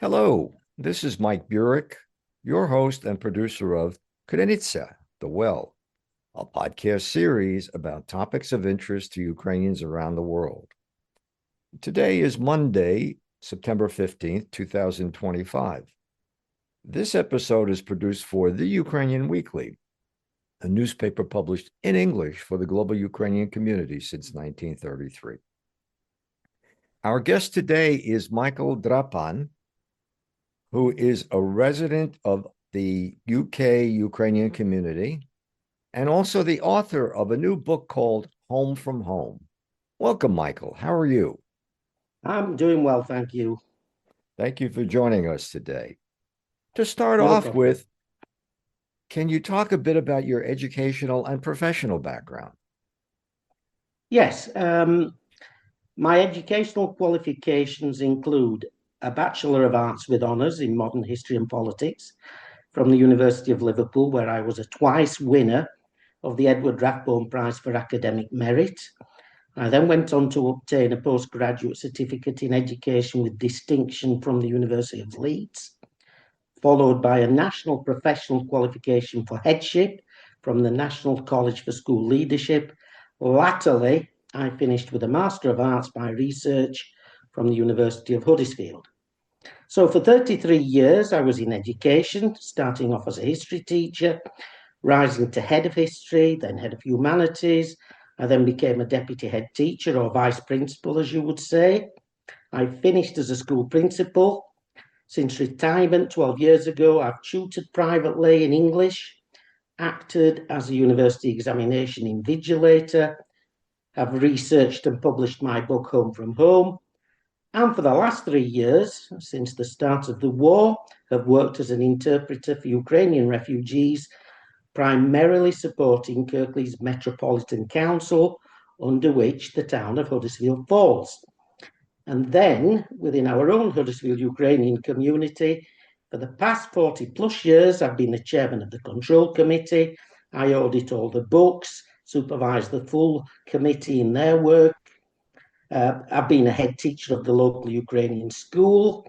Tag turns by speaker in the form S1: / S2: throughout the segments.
S1: Hello, this is Mike Burek, your host and producer of Krynica, The Well, a podcast series about topics of interest to Ukrainians around the world. Today is Monday, September 15th, 2025. This episode is produced for the Ukrainian Weekly, a newspaper published in English for the global Ukrainian community since 1933. Our guest today is Michael Drapan, who is a resident of the UK Ukrainian community and also the author of a new book called Home from Home. Welcome, Michael. How are you?
S2: I'm doing well, thank you.
S1: Thank you for joining us today. To start
S2: No
S1: off
S2: problem.
S1: with, can you talk a bit about your educational and professional background?
S2: Yes, my educational qualifications include a Bachelor of Arts with Honours in Modern History and Politics from the University of Liverpool, where I was a twice winner of the Edward Rathbone Prize for Academic Merit. I then went on to obtain a postgraduate certificate in education with distinction from the University of Leeds, followed by a national professional qualification for headship from the National College for School Leadership. Latterly, I finished with a Master of Arts by Research from the University of Huddersfield. So for 33 years, I was in education, starting off as a history teacher, rising to head of history, then head of humanities. I then became a deputy head teacher or vice principal, as you would say. I finished as a school principal. Since retirement 12 years ago, I've tutored privately in English, acted as a university examination invigilator, have researched and published my book Home from Home, and for the last 3 years, since the start of the war, have worked as an interpreter for Ukrainian refugees, primarily supporting Kirklees Metropolitan Council, under which the town of Huddersfield falls. And then, within our own Huddersfield Ukrainian community, for the past 40 plus years, I've been the chairman of the control committee. I audit all the books, supervise the full committee in their work. I've been a head teacher of the local Ukrainian school,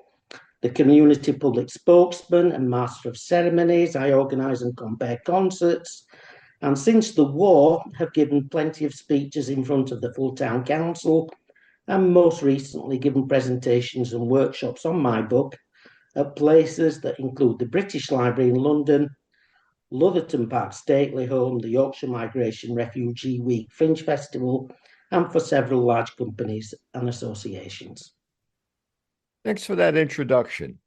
S2: the community public spokesman and master of ceremonies. I organise and compare concerts. And since the war, have given plenty of speeches in front of the full town council, and most recently given presentations and workshops on my book at places that include the British Library in London, Lotherton Park Stately Home, the Yorkshire Migration Refugee Week Fringe Festival, and for several large companies and associations.
S1: Thanks for that introduction.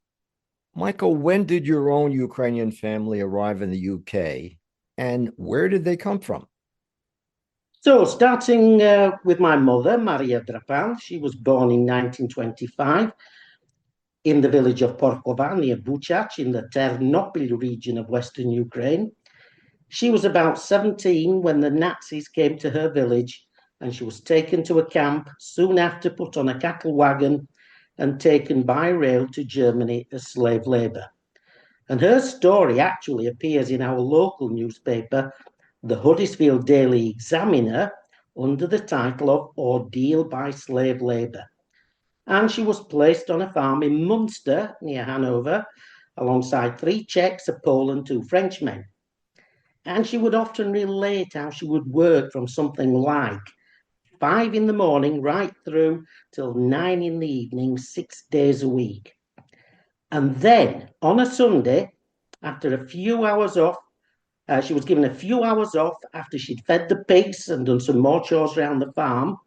S1: Michael, when did your own Ukrainian family arrive in the UK and where did they come from?
S2: So, starting with my mother, Maria Drapan, she was born in 1925 in the village of Porkova near Buchach in the Ternopil region of Western Ukraine. She was about 17 when the Nazis came to her village and she was taken to a camp, soon after put on a cattle wagon and taken by rail to Germany as slave labour. And her story actually appears in our local newspaper, the Huddersfield Daily Examiner, under the title of Ordeal by Slave Labour. And she was placed on a farm in Munster, near Hanover, alongside 3 Czechs, a Pole and 2 Frenchmen. And she would often relate how she would work from something like 5 in the morning right through till 9 in the evening, 6 days a week. And then on a Sunday, after a few hours off, she was given a few hours off after she'd fed the pigs and done some more chores around the farm,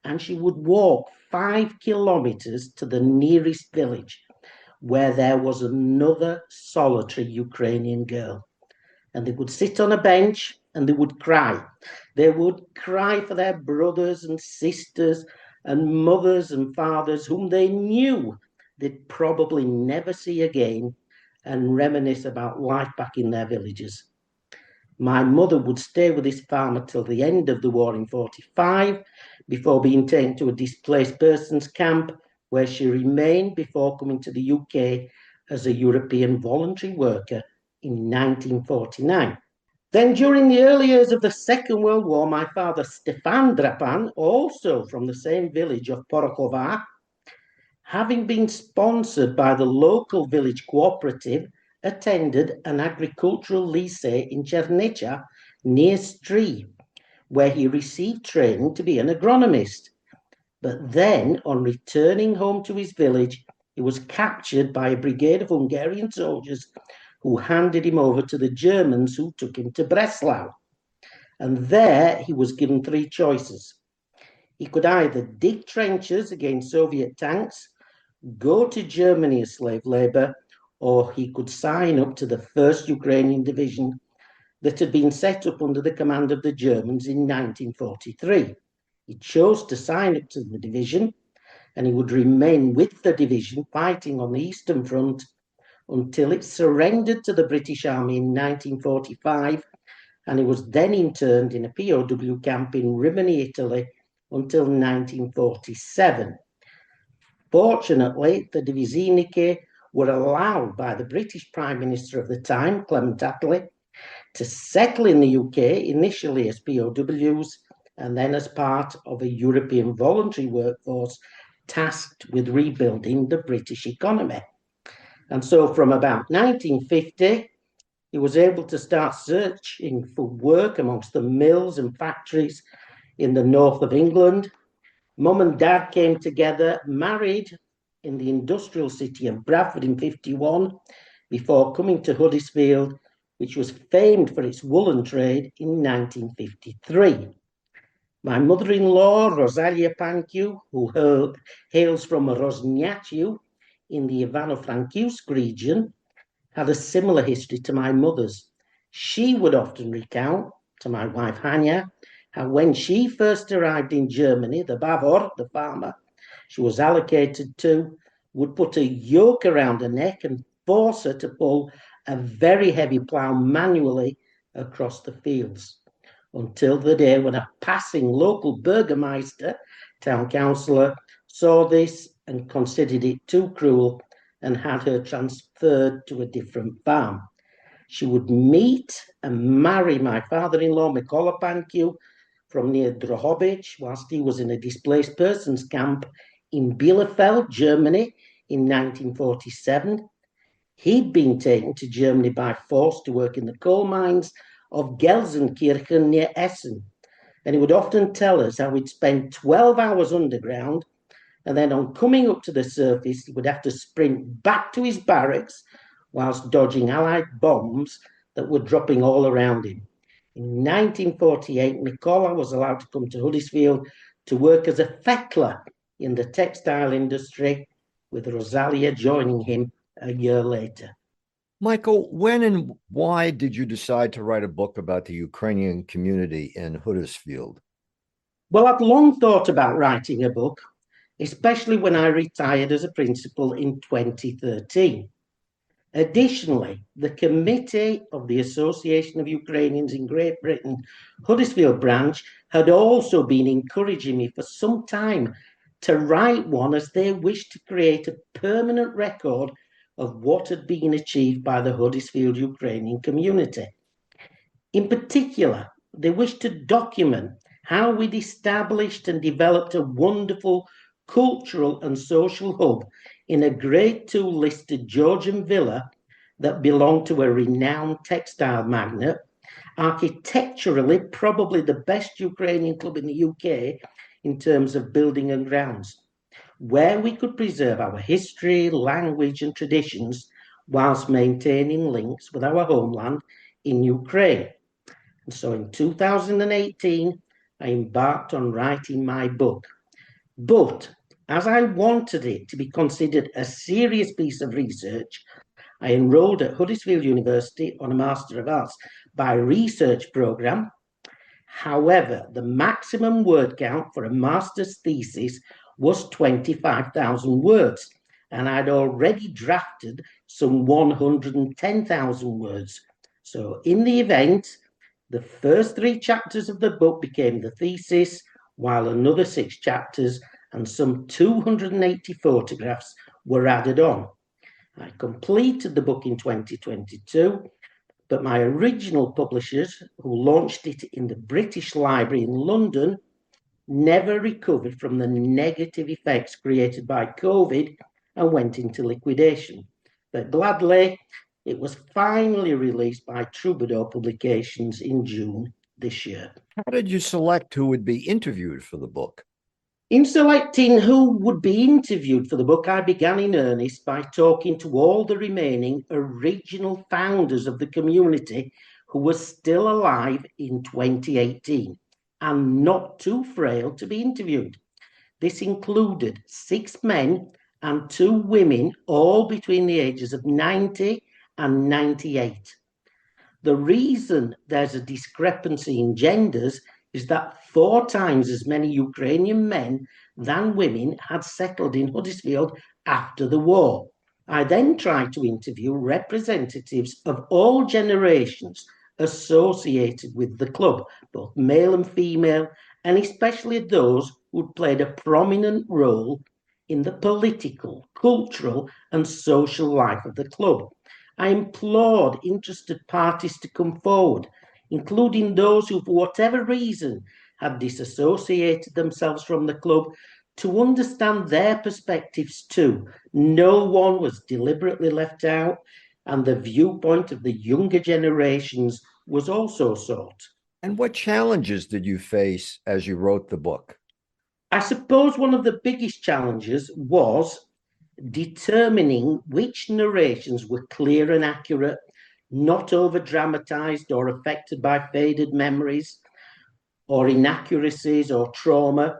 S2: and she would walk 5 kilometres to the nearest village where there was another solitary Ukrainian girl. And they would sit on a bench and they would cry. They would cry for their brothers and sisters and mothers and fathers whom they knew they'd probably never see again, and reminisce about life back in their villages. My mother would stay with this farmer till the end of the war in 1945, before being taken to a displaced persons camp, where she remained before coming to the UK as a European voluntary worker in 1949. Then during the early years of the Second World War, my father Stefan Drapan, also from the same village of Porokova, having been sponsored by the local village cooperative, attended an agricultural lycée in Chernica near Stri, where he received training to be an agronomist. But then, on returning home to his village, he was captured by a brigade of Hungarian soldiers who handed him over to the Germans, who took him to Breslau. And there he was given three choices. He could either dig trenches against Soviet tanks, go to Germany as slave labor, or he could sign up to the 1st Ukrainian Division that had been set up under the command of the Germans in 1943. He chose to sign up to the division, and he would remain with the division fighting on the Eastern Front until it surrendered to the British Army in 1945, and he was then interned in a POW camp in Rimini, Italy, until 1947. Fortunately, the Divisioniki were allowed by the British Prime Minister of the time, Clement Attlee, to settle in the UK, initially as POWs, and then as part of a European voluntary workforce tasked with rebuilding the British economy. And so from about 1950, he was able to start searching for work amongst the mills and factories in the north of England. Mum and Dad came together, married in the industrial city of Bradford in 1951, before coming to Huddersfield, which was famed for its woolen trade, in 1953. My mother-in-law, Rosalia Pankiu, who hails from Rozniaciu in the Ivano-Frankivsk region, had a similar history to my mother's. She would often recount to my wife Hanya how when she first arrived in Germany, the Bavor, the farmer she was allocated to, would put a yoke around her neck and force her to pull a very heavy plough manually across the fields, until the day when a passing local Bürgermeister, town councillor, saw this and considered it too cruel and had her transferred to a different farm. She would meet and marry my father-in-law, Mikola Pankiu, from near Drohobych, whilst he was in a displaced persons camp in Bielefeld, Germany, in 1947. He'd been taken to Germany by force to work in the coal mines of Gelsenkirchen near Essen. And he would often tell us how he'd spend 12 hours underground, and then on coming up to the surface, he would have to sprint back to his barracks whilst dodging Allied bombs that were dropping all around him. In 1948, Mikola was allowed to come to Huddersfield to work as a fettler in the textile industry, with Rosalia joining him a year later.
S1: Michael, when and why did you decide to write a book about the Ukrainian community in Huddersfield?
S2: Well, I'd long thought about writing a book, especially when I retired as a principal in 2013. Additionally, the committee of the Association of Ukrainians in Great Britain, Huddersfield branch, had also been encouraging me for some time to write one, as they wished to create a permanent record of what had been achieved by the Huddersfield Ukrainian community. In particular, they wished to document how we'd established and developed a wonderful cultural and social hub in a Grade II listed Georgian villa that belonged to a renowned textile magnate, architecturally probably the best Ukrainian club in the UK in terms of building and grounds, where we could preserve our history, language and traditions whilst maintaining links with our homeland in Ukraine. And so in 2018, I embarked on writing my book. But as I wanted it to be considered a serious piece of research, I enrolled at Huddersfield University on a Master of Arts by Research programme. However, the maximum word count for a master's thesis was 25,000 words, and I'd already drafted some 110,000 words. So in the event, the first 3 chapters of the book became the thesis, while another 6 chapters and some 280 photographs were added on. I completed the book in 2022, but my original publishers, who launched it in the British Library in London, never recovered from the negative effects created by COVID and went into liquidation. But gladly, it was finally released by Troubadour Publications in June this year.
S1: How did you select who would be interviewed for the book?
S2: In selecting who would be interviewed for the book, I began in earnest by talking to all the remaining original founders of the community who were still alive in 2018 and not too frail to be interviewed. This included 6 men and 2 women, all between the ages of 90 and 98. The reason there's a discrepancy in genders is that 4 times as many Ukrainian men than women had settled in Huddersfield after the war. I then tried to interview representatives of all generations associated with the club, both male and female, and especially those who played a prominent role in the political, cultural, and social life of the club. I implored interested parties to come forward, including those who, for whatever reason, had disassociated themselves from the club, to understand their perspectives too. No one was deliberately left out, and the viewpoint of the younger generations was also sought.
S1: And what challenges did you face as you wrote the book?
S2: I suppose one of the biggest challenges was determining which narrations were clear and accurate, not over dramatized or affected by faded memories or inaccuracies or trauma.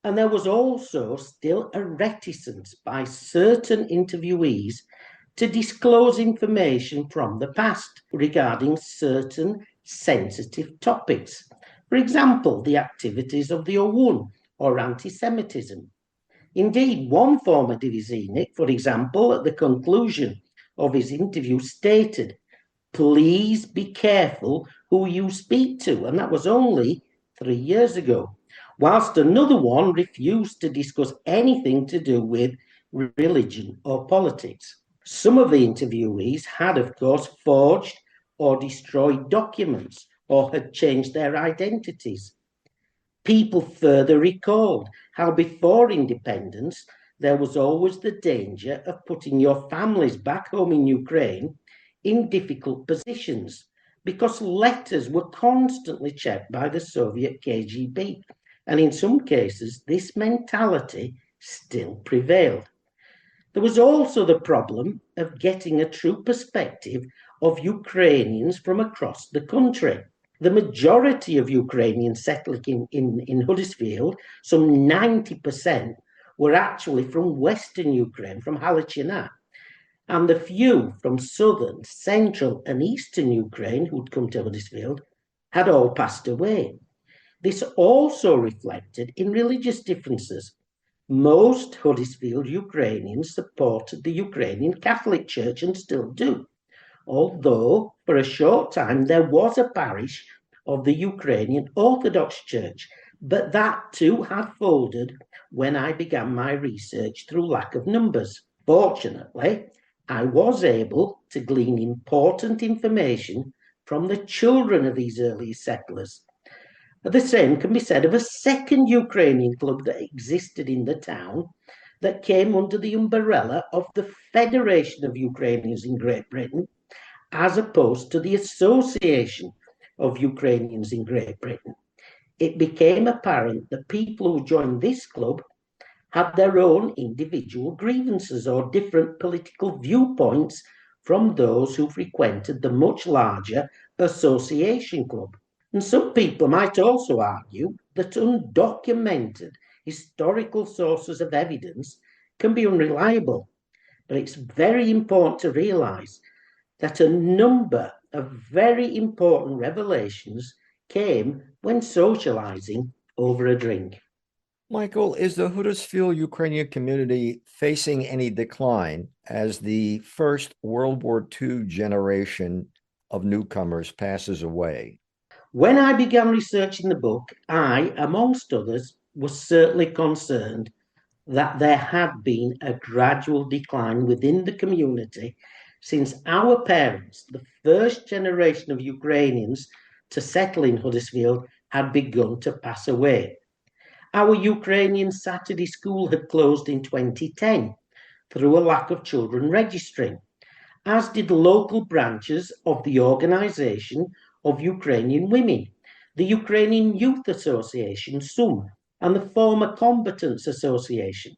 S2: And there was also still a reticence by certain interviewees to disclose information from the past regarding certain sensitive topics. For example, the activities of the OUN or anti-Semitism. Indeed, one former Divizinik, for example, at the conclusion of his interview stated, "Please be careful who you speak to," and that was only 3 years ago, whilst another one refused to discuss anything to do with religion or politics. Some of the interviewees had, of course, forged or destroyed documents or had changed their identities. People further recalled how before independence, there was always the danger of putting your families back home in Ukraine in difficult positions because letters were constantly checked by the Soviet KGB. And in some cases, this mentality still prevailed. There was also the problem of getting a true perspective of Ukrainians from across the country. The majority of Ukrainians settling in Huddersfield, some 90%, were actually from Western Ukraine, from Halachina. And the few from southern, central, and eastern Ukraine who'd come to Huddersfield had all passed away. This also reflected in religious differences. Most Huddersfield Ukrainians supported the Ukrainian Catholic Church and still do, although for a short time there was a parish of the Ukrainian Orthodox Church, but that too had folded when I began my research through lack of numbers. Fortunately, I was able to glean important information from the children of these early settlers. The same can be said of a second Ukrainian club that existed in the town that came under the umbrella of the Federation of Ukrainians in Great Britain, as opposed to the Association of Ukrainians in Great Britain. It became apparent that people who joined this club had their own individual grievances or different political viewpoints from those who frequented the much larger Association Club. And some people might also argue that undocumented historical sources of evidence can be unreliable. But it's very important to realise that a number of very important revelations came when socialising over a drink.
S1: Michael, is the Huddersfield Ukrainian community facing any decline as the first World War II generation of newcomers passes away?
S2: When I began researching the book, I, amongst others, was certainly concerned that there had been a gradual decline within the community since our parents, the first generation of Ukrainians to settle in Huddersfield, had begun to pass away. Our Ukrainian Saturday school had closed in 2010 through a lack of children registering, as did local branches of the Organisation of Ukrainian Women, the Ukrainian Youth Association, SUM, and the Former Combatants Association.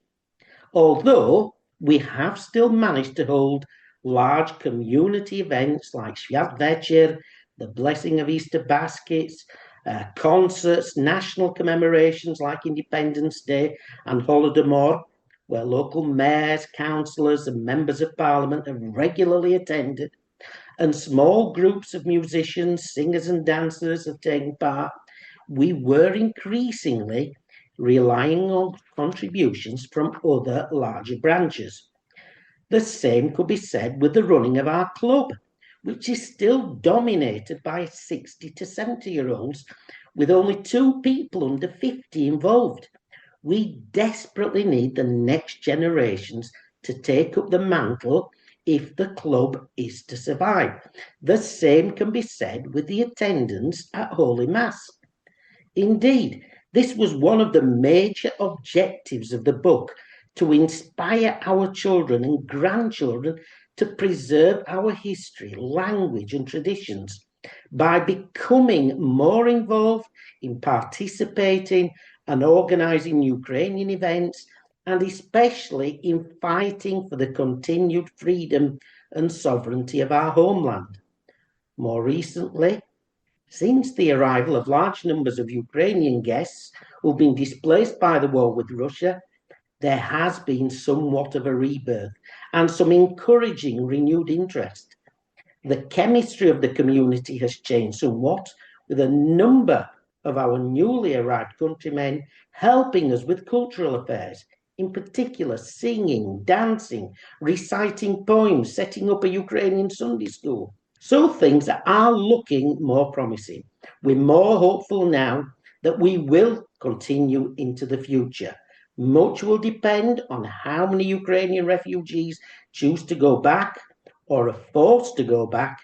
S2: Although we have still managed to hold large community events like Świat Večer, the blessing of Easter baskets, concerts, national commemorations like Independence Day and Holodomor, where local mayors, councillors, and members of parliament have regularly attended, and small groups of musicians, singers, and dancers have taken part, we were increasingly relying on contributions from other larger branches. The same could be said with the running of our club, which is still dominated by 60 to 70-year-olds, with only 2 people under 50 involved. We desperately need the next generations to take up the mantle if the club is to survive. The same can be said with the attendance at Holy Mass. Indeed, this was one of the major objectives of the book, to inspire our children and grandchildren to preserve our history, language, and traditions by becoming more involved in participating and organising Ukrainian events, and especially in fighting for the continued freedom and sovereignty of our homeland. More recently, since the arrival of large numbers of Ukrainian guests who've been displaced by the war with Russia, there has been somewhat of a rebirth and some encouraging renewed interest. The chemistry of the community has changed somewhat, with a number of our newly arrived countrymen helping us with cultural affairs, in particular singing, dancing, reciting poems, setting up a Ukrainian Sunday school. So things are looking more promising. We're more hopeful now that we will continue into the future. Much will depend on how many Ukrainian refugees choose to go back or are forced to go back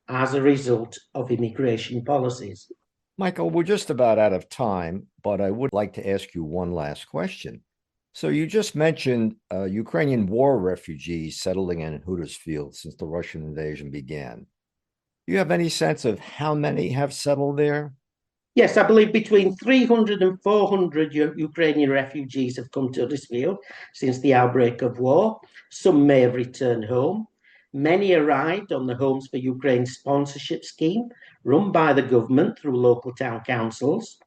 S2: as a result of immigration policies.
S1: Michael, we're just about out of time, but I would like to ask you one last question. So you just mentioned Ukrainian war refugees settling in Huddersfield since the Russian invasion began. Do you have any sense of how many have settled there?
S2: Yes, I believe between 300 and 400 Ukrainian refugees have come to Huddersfield since the outbreak of war. Some may have returned home. Many arrived on the Homes for Ukraine sponsorship scheme run by the government through local town councils.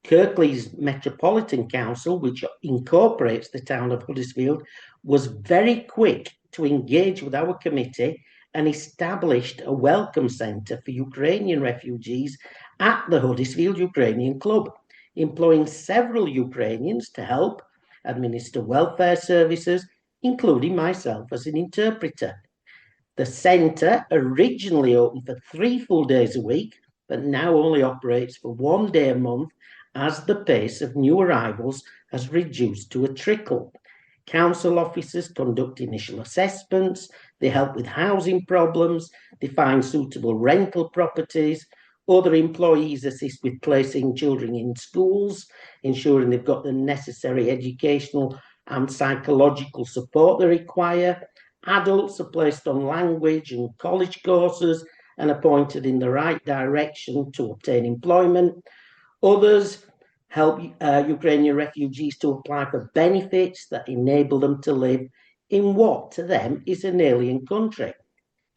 S2: Kirklees Metropolitan Council, which incorporates the town of Huddersfield, was very quick to engage with our committee and established a welcome centre for Ukrainian refugees at the Huddersfield Ukrainian Club, employing several Ukrainians to help administer welfare services, including myself as an interpreter. The centre originally opened for 3 full days a week, but now only operates for 1 day a month as the pace of new arrivals has reduced to a trickle. Council officers conduct initial assessments, they help with housing problems, they find suitable rental properties. Other employees assist with placing children in schools, ensuring they've got the necessary educational and psychological support they require. Adults are placed on language and college courses and are pointed in the right direction to obtain employment. Others help Ukrainian refugees to apply for benefits that enable them to live in what to them is an alien country.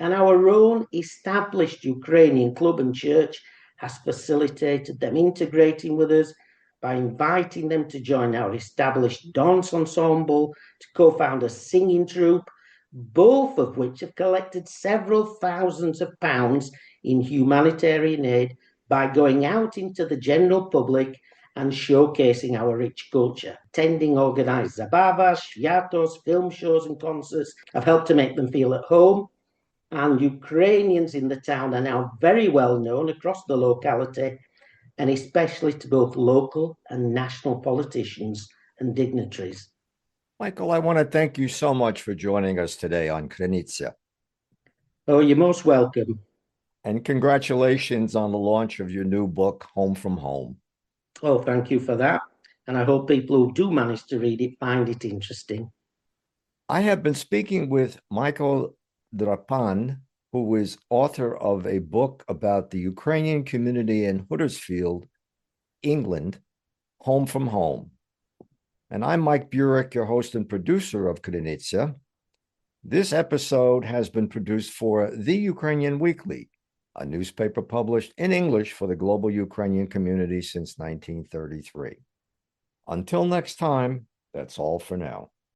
S2: And our own established Ukrainian club and church has facilitated them integrating with us by inviting them to join our established dance ensemble, to co-found a singing troupe, both of which have collected several thousands of pounds in humanitarian aid by going out into the general public and showcasing our rich culture. Attending organised zabavas, światos, film shows and concerts have helped to make them feel at home, and Ukrainians in the town are now very well known across the locality, and especially to both local and national politicians and dignitaries.
S1: Michael, I want to thank you so much for joining us today on Krynica.
S2: Oh, you're most welcome.
S1: And congratulations on the launch of your new book, Home from Home.
S2: Oh, thank you for that. and I hope people who do manage to read it find it interesting.
S1: I have been speaking with Michael Drapan, who is author of a book about the Ukrainian community in Huddersfield, England, Home from Home. And I'm Mike Burek, your host and producer of Krynytsia. This episode has been produced for The Ukrainian Weekly, a newspaper published in English for the global Ukrainian community since 1933. Until next time, that's all for now.